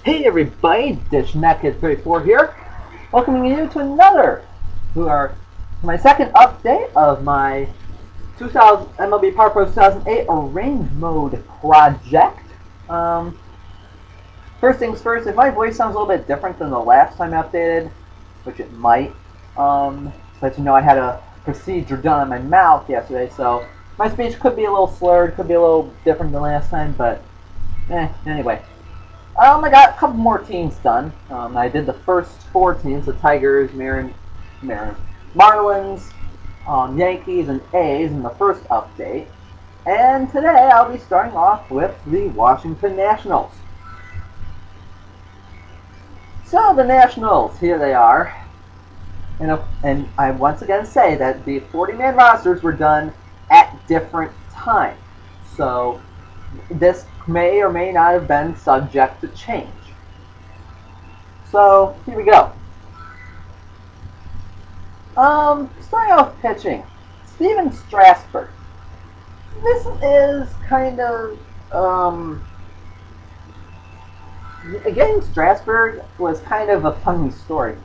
Hey everybody, DishNetKid34 here, welcoming you to my second update of my 2000 MLB Power Pros 2008 Arrange Mode project. First things first, if my voice sounds a little bit different than the last time I updated, which it might, but you know I had a procedure done on my mouth yesterday, so my speech could be a little slurred, could be a little different than last time, but anyway. I got a couple more teams done. I did the first 4 teams, the Tigers, Marlins, Yankees, and A's in the first update. And today I'll be starting off with the Washington Nationals. So the Nationals, here they are. And I once again say that the 40-man rosters were done at different times. So this may or may not have been subject to change. So, here we go. Starting off pitching, Steven Strasburg. This is kind of, getting Strasburg was kind of a funny story.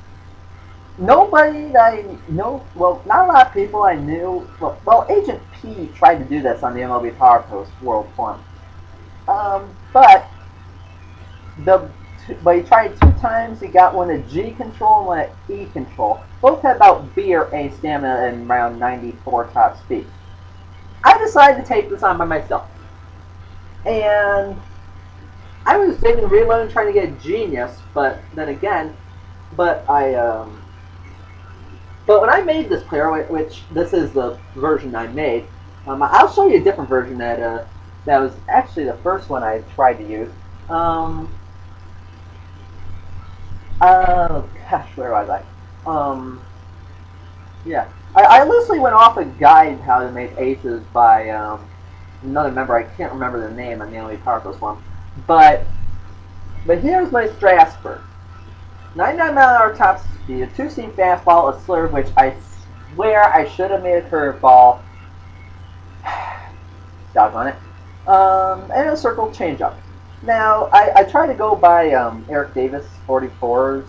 Nobody that I know, well, not a lot of people I knew, well, Agent P tried to do this on the MLB Power Pros World Forum. But he tried 2 times. He got one at G control and one at E control. Both had about B or A stamina and around 94 top speed. I decided to take this on by myself. And I was taking reload and trying to get Genius, but then again, but when I made this player, which this is the version I made, I'll show you a different version that was actually the first one I tried to use. Oh gosh, where was I? Yeah. I loosely went off a guide how to make aces by another member. I can't remember the name on the MLB Power Pros one. But here's my Strasburg. 99-mile-an-hour top speed, a 2-seam fastball, a slurve, which I swear I should have made a curveball. Doggone it. And a circle changeup. Now, I tried to go by Eric Davis 44's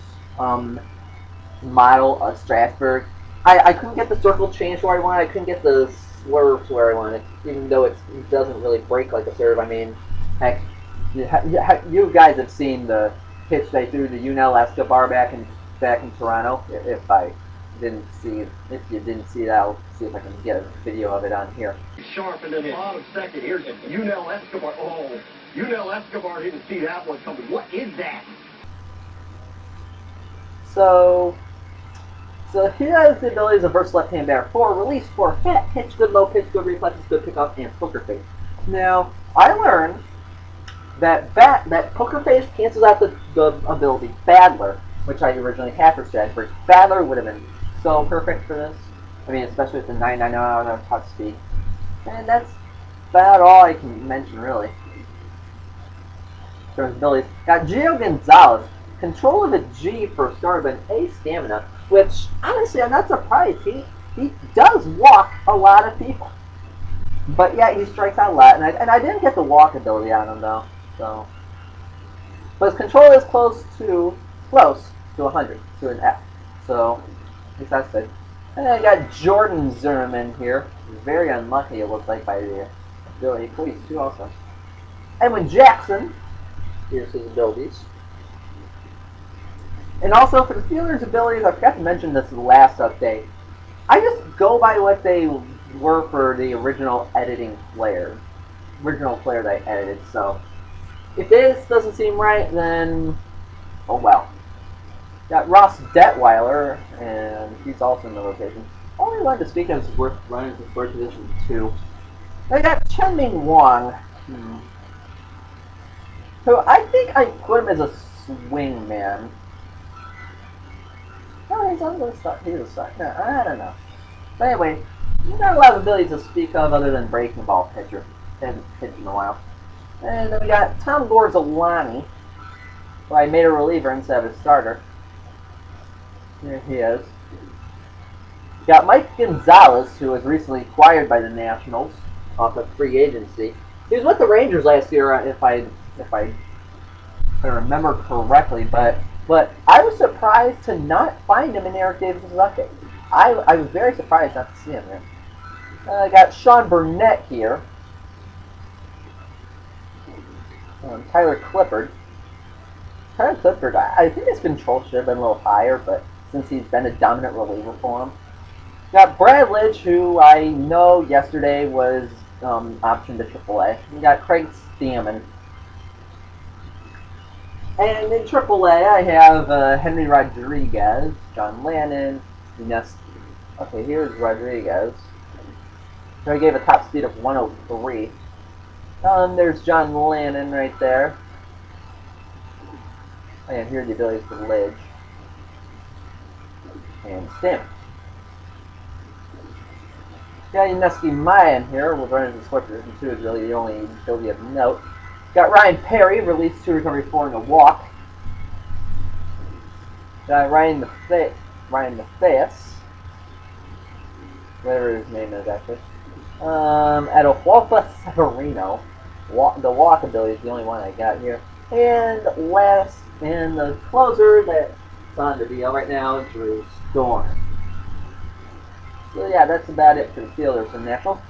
model of Strasburg. I couldn't get the circle change where I wanted. I couldn't get the swerve to where I wanted, even though it doesn't really break like a serve. I mean, heck, you guys have seen the pitch they threw to Unel Escobar back in Toronto. If you didn't see that, I'll see if I can get a video of it on here. Sharp, and then bottom second. Here's Unel Escobar. Oh, Unel Escobar didn't see that one coming. What is that? So he has the abilities of versus left-hand batter. 4, release 4, fat pitch, good low pitch, good reflexes, good pickup, and poker face. Now, I learned that poker face cancels out the ability Battler, which I originally had for Strasburg. Battler would have been so perfect for this. I mean, especially with the 99-mile-an-hour top speed. And that's about all I can mention, really. In terms of abilities. Got Gio Gonzalez. Control of a G for a start, but an A stamina, which, honestly, I'm not surprised. He does walk a lot of people. But yeah, he strikes out a lot, and I didn't get the walk ability on him, though. So, but his control is close to 100, to an F. So, I think that's good. And then I got Jordan Zimmerman here. Very unlucky, it looks like, by the ability. 42 also. Edwin Jackson. Here's his abilities. And also, for the fielders' abilities, I forgot to mention this last update. I just go by what they were for the original editing player. Original player that I edited, so if this doesn't seem right, then oh well. Got Ross Detweiler, and he's also in the rotation. Only one to speak of is worth running to first position 2. I got Chen-Ming Wang. So I think I put him as a swing man. No, he's on the start. He's a start. No, I don't know. But anyway, he's not a lot of abilities to speak of other than breaking the ball pitcher. Hasn't pitched in a while. And then we got Tom Gorzolani, who I made a reliever instead of a starter. Here he is. We got Mike Gonzalez, who was recently acquired by the Nationals off of free agency. He was with the Rangers last year, if I if I remember correctly, but I was surprised to not find him in Eric Davis's update. I was very surprised not to see him there. I got Sean Burnett here. Tyler Clippard. Tyler Clippard, I think his control should have been a little higher, but since he's been a dominant reliever for him. Got Brad Lidge, who I know yesterday was optioned to AAA. We got Craig Stammen. And in AAA, I have Henry Rodriguez, John Lannon, Ines. Okay, here's Rodriguez. So he gave a top speed of 103. There's John Lannon right there. And here are the abilities for Lidge. And Stammen. Got Yuneski Mayan here. We'll run into split position 2 is really the only ability of note. Got Ryan Perry, released 2 recovery 4 and a walk. Got Ryan Matthias. Whatever his name is actually. Atahualpa Severino. The walk ability is the only one I got here. And last, and the closer that's on the DL right now is Drew Storm. So yeah, that's about it for the fielders in National.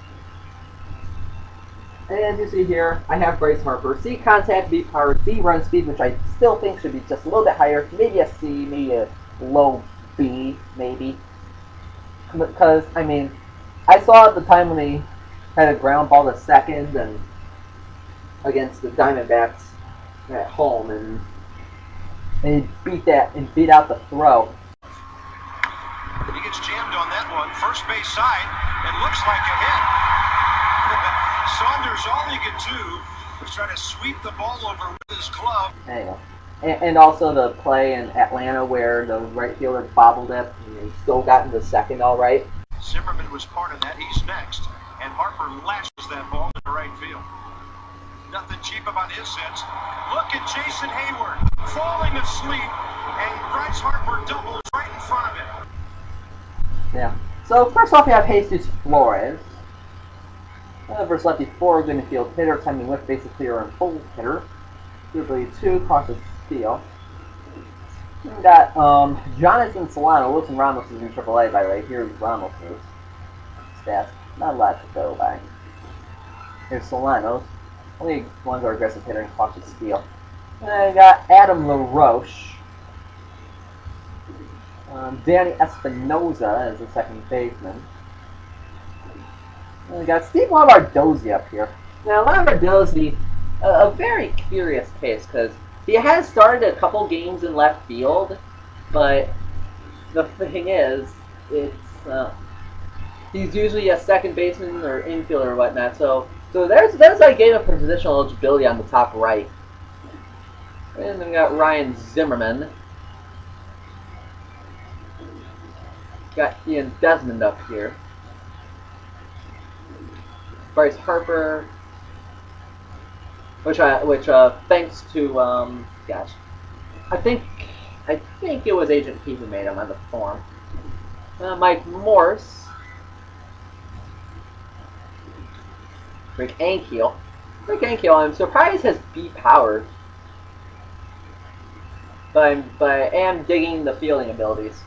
And you see here, I have Bryce Harper. C contact, B power, D run speed, which I still think should be just a little bit higher. Maybe a C, maybe a low B, maybe. Because, I mean, I saw at the time when he had a ground ball to second and against the Diamondbacks at home, and he beat out the throw. He gets jammed on that one. First base side. It looks like a hit. Saunders, all he could do was try to sweep the ball over with his glove. There you go. And also the play in Atlanta where the right fielder bobbled it and he still got into second all right. Zimmerman was part of that. He's next. And Harper lashes that ball to the right field. Nothing cheap about his hits. Look at Jason Hayward falling asleep, and Bryce Harper doubles right in front of him. Yeah. So first off, we have Jesus Flores. Versus lefty 4, going to field hitter, timing with base clear and full hitter. Usually 2, cautious steal. We got Jonathan Solano. Wilson Ramos is in AAA, by the way. Here's Ramos' stats. Not a lot to go by. Here's Solano's. Only ones are aggressive hitter and cautious steal. And we got Adam LaRoche. Danny Espinoza as the second baseman. And we got Steve Lavardozzi up here. Now, Lavardozzi, a very curious case, because he has started a couple games in left field, but the thing is, he's usually a second baseman or infielder or whatnot, so there's like game of positional eligibility on the top right. And then we got Ryan Zimmerman. Got Ian Desmond up here. Bryce Harper, which thanks to gosh, I think it was Agent P who made him on the form. Mike Morse, Rick Ankiel. I'm surprised has B power, but I am digging the fielding abilities.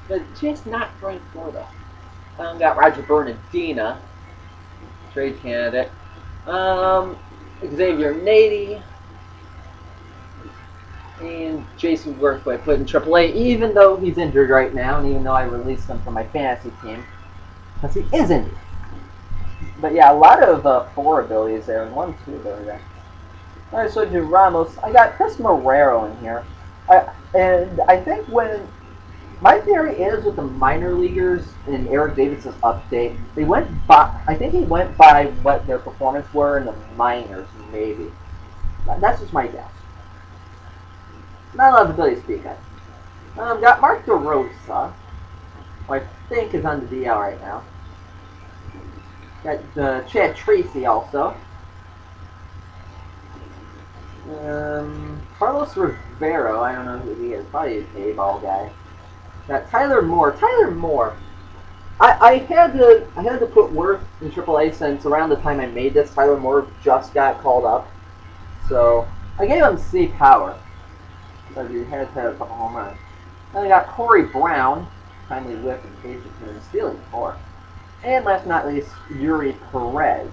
But just not throwing Florida. Got Roger Bernardina, trade candidate. Xavier Nady. And Jason Worthway put in AAA, even though he's injured right now, and even though I released him from my fantasy team. Because he is injured. But yeah, a lot of 4 abilities there, and 1, 2 abilities there. Alright, so to Ramos, I got Chris Marrero in here. And I think my theory is with the minor leaguers in Eric Davis's update, they went by, I think he went by what their performance were in the minors, maybe. That's just my guess. Not a lot of ability to speak of. Got Mark DeRosa, who I think is on the DL right now. Got Chad Tracy also. Carlos Rivero, I don't know who he is, probably a A-ball guy. Got Tyler Moore. I had to put Worth in AAA since around the time I made this, Tyler Moore just got called up. So I gave him C power. So he has had a couple home runs. Then we got Corey Brown, kindly whipped and caged him stealing 4. And last but not least, Yuri Perez.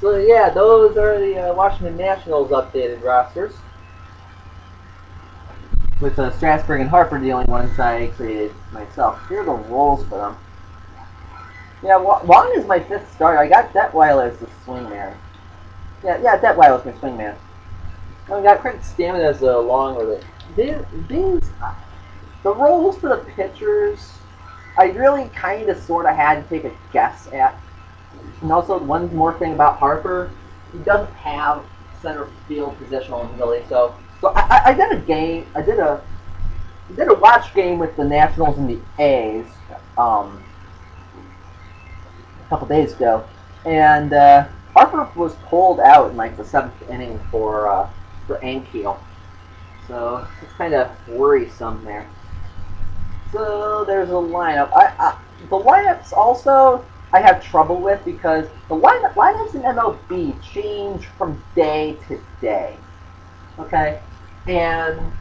So yeah, those are the Washington Nationals updated rosters. With Strasburg and Harper the only ones I created myself. Here are the roles for them. Yeah, Wong is my 5th starter. I got Detweiler as the swingman. Yeah, Detweiler's my swingman. I got Craig Stammen as along with it. The roles for the pitchers, I really kind of sort of had to take a guess at. And also, one more thing about Harper, he doesn't have center field positional ability. So I did a game. I did a watch game with the Nationals and the A's a couple days ago, and Harper was pulled out in like the 7th inning for Ankiel. So it's kind of worrisome there. So there's a lineup. The lineups also I have trouble with because the lineups in MLB change from day to day. Okay, and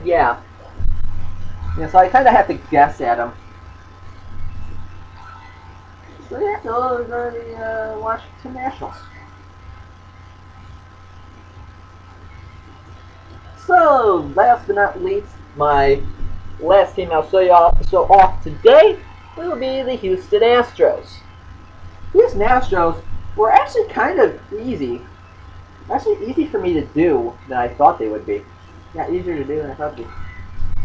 yeah, so I kind of have to guess at them. So yeah, those are the Washington Nationals. So last but not least, my last team I'll show off today will be the Houston Astros. Houston Astros were actually kind of easy. Actually easy for me to do than I thought they would be. Yeah, easier to do than I thought they'd be.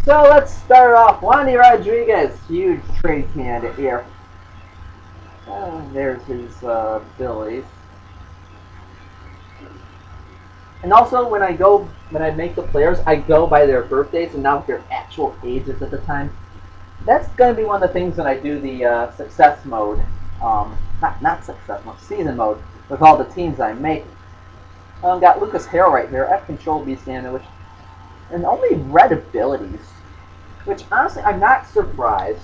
So let's start off. Fernando Rodriguez, huge trade candidate here. There's his abilities. And also, when I make the players, I go by their birthdays and not their actual ages at the time. That's going to be one of the things when I do the success mode, not success mode, season mode, with all the teams I make. Got Lucas Harrell right here, F control B stamina, and only red abilities, which honestly I'm not surprised.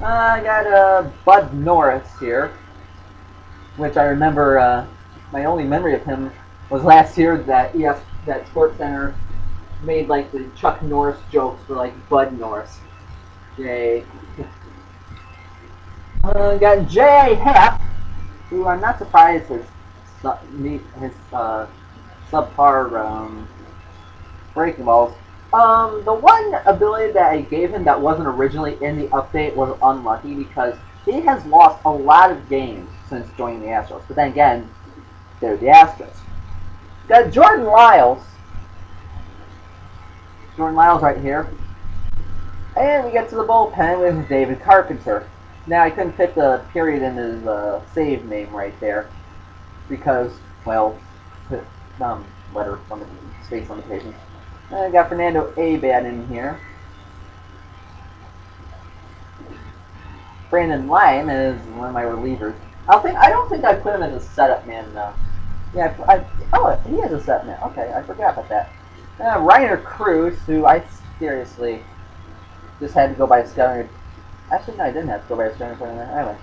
I got Bud Norris here, which I remember. My only memory of him was last year that SportsCenter made like the Chuck Norris jokes for like Bud Norris. Yay. Got J.A. Happ, who I'm not surprised his subpar breaking balls. The one ability that I gave him that wasn't originally in the update was unlucky because he has lost a lot of games since joining the Astros. But then again, they're the Astros. Got Jordan Lyles. Jordan Lyles right here. And we get to the bullpen with David Carpenter. Now, I couldn't fit the period in his save name right there because, well, letter space limitations. And I got Fernando Abad in here. Brandon Lyon is one of my relievers. I don't think I put him as a setup man though. Yeah, he is a setup man. Okay, I forgot about that. Reiner Cruz, who I seriously just had to go by a scouting. Actually, no, I didn't have to go by a scouting report. Anyway,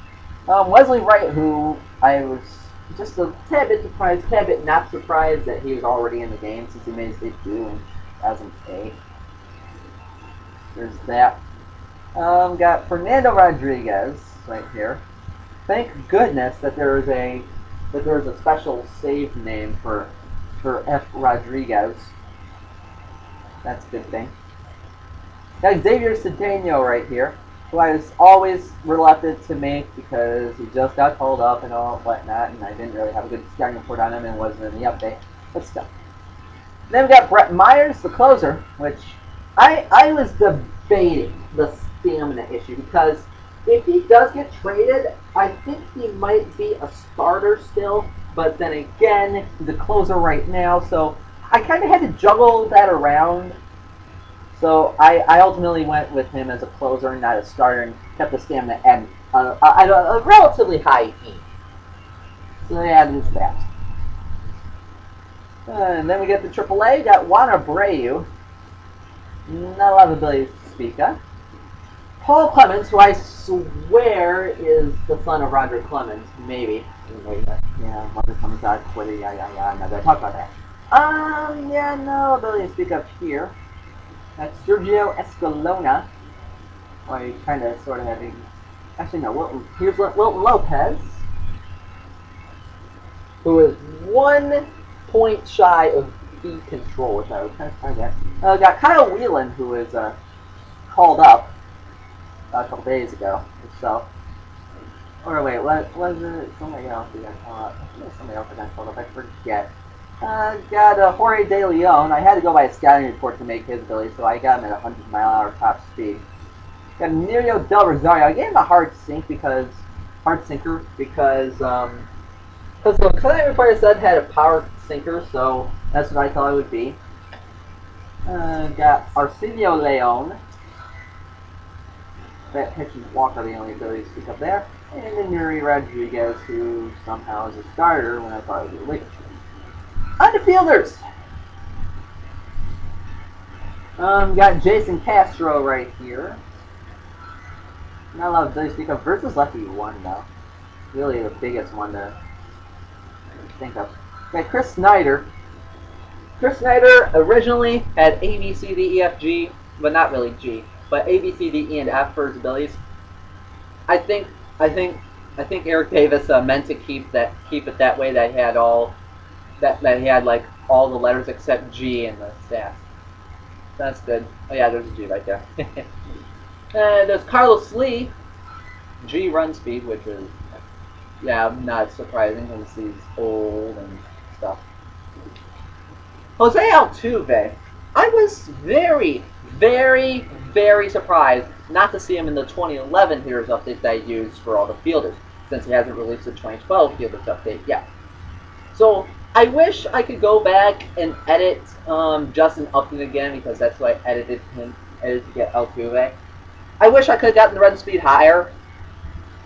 Wesley Wright, who I was just a tad bit surprised, tad bit not surprised that he was already in the game since he made his debut in 2008. There's that. Got Fernando Rodriguez right here. Thank goodness that there is a special save name for F. Rodriguez. That's a good thing. Got Xavier Cedeno right here, who I was always reluctant to make because he just got called up and all whatnot, and I didn't really have a good scouting report on him and wasn't in the update. But still. Then we got Brett Myers, the closer, which I was debating the stamina issue because if he does get traded, I think he might be a starter still, but then again, he's a closer right now, so I kind of had to juggle that around. So I ultimately went with him as a closer and not a starter and kept the stamina at a relatively high E. So yeah, there's that. And then we get the AAA. Got Juan Abreu. Not a lot of abilities to speak of. Paul Clemens, who I swear is the son of Roger Clemens, maybe. Wait, yeah, Roger Clemens got Twitter, yeah, I'm not gonna talk about that. Yeah, no ability to speak up here. That's Sergio Escalona. Or you kind of, sort of having... Actually, no, here's Wilton Lopez, who is 1 point shy of speed control, which I was kind of trying to get. Got Kyle Whelan, who is called up a couple days ago. So, or wait, what was it? Somebody else who got called up. Somebody else got called up. I forget. Got Jorge De Leon. I had to go by a scouting report to make his ability, so I got him at 100-mile-an-hour top speed. Got Emilio Del Rosario. I gave him a hard sinker because the scouting report said had a power sinker, so that's what I thought it would be. Got Arsenio Leon. That pitch and walk are the only abilities to speak up there. And then Yuri Rodriguez, who somehow is a starter when I thought it was a relief. On the fielders! Got Jason Castro right here. Not a lot of abilities to speak of versus Lucky One, though. Really the biggest one to think of. Got Chris Snyder. Chris Snyder originally had A, B, C, D, E, F, G, but not really G. But A, B, C, D, E, and F for his abilities. I think Eric Davis meant to keep it that way. That he had that he had like all the letters except G in the stats. That's good. Oh yeah, there's a G right there. And there's Carlos Lee, G run speed, which is not surprising because he's old and stuff. Jose Altuve. I was very, very, very surprised not to see him in the 2011 Heroes Update that I used for all the fielders, since he hasn't released the 2012 Fielders Update yet. So I wish I could go back and edit Justin Upton again, because that's why I edited to get Altuve. I wish I could have gotten the run speed higher,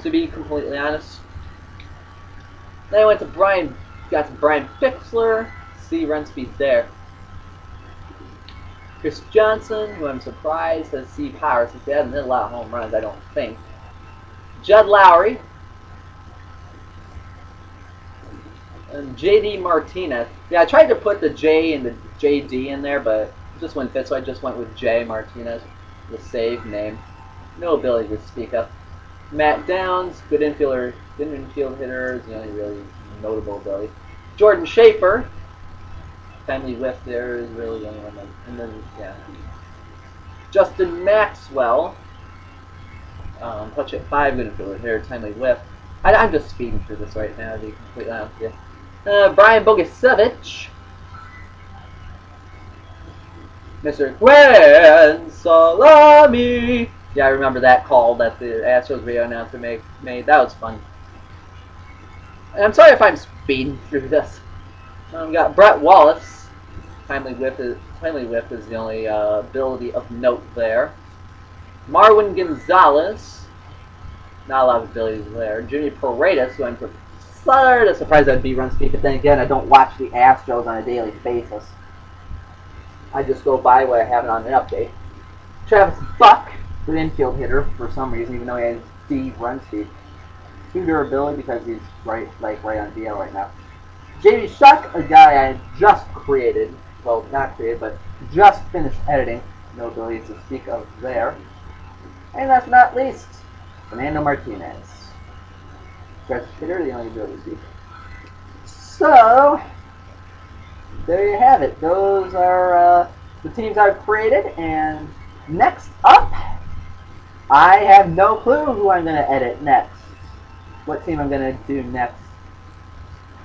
to be completely honest. Then I went to Brian Fixler, C run speed there. Chris Johnson, who I'm surprised has C power since he hasn't hit a lot of home runs, I don't think. Judd Lowry. And JD Martinez. Yeah, I tried to put the J and the JD in there, but it just wouldn't fit, so I just went with J Martinez, the save name. No ability to speak up. Matt Downs, good infield hitter, is the only really notable ability. Jordan Schaefer. Family whiff there is really the only one. And then, yeah. Justin Maxwell. Touch at 5, good infielder here, timely whiff. I'm just speeding through this right now, to be completely honest with you. Brian Bogasevich. Mr. Gwen Salami. Yeah, I remember that call that the Astros radio announcer made. That was fun. And I'm sorry if I'm speeding through this. Got Brett Wallace. Timely whiff is the only ability of note there. Marwin Gonzalez. Not a lot of abilities there. Junior Paredes, who I'm sort of surprised I'd be run speed, but then again, I don't watch the Astros on a daily basis. I just go by what I have on an update. Travis Buck, good infield hitter for some reason, even though he has D run speed. 2 durability because he's right on DL right now. Jamie Shuck, a guy I just created. Well, not created, but just finished editing. No ability to speak of there. And last but not least, Fernando Martinez. Stretch hitter, the only ability to speak. So, there you have it. Those are the teams I've created. And next up, I have no clue who I'm going to edit next. What team I'm going to do next.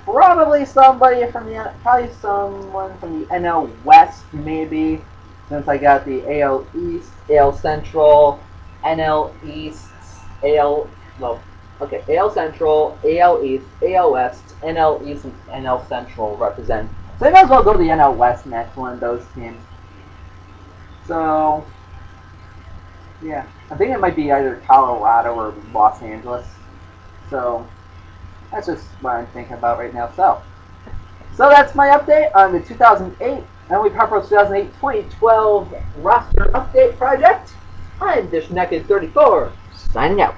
Probably someone from the NL West, maybe, since I got the AL East, AL Central, NL East, AL Central, AL East, AL West, NL East, and NL Central represent. So I might as well go to the NL West next, one of those teams. So, yeah, I think it might be either Colorado or Los Angeles. So, that's just what I'm thinking about right now. So that's my update on the 2008 MLB Power Pros 2008-2012 roster update project. I'm Dish Naked 34, signing out.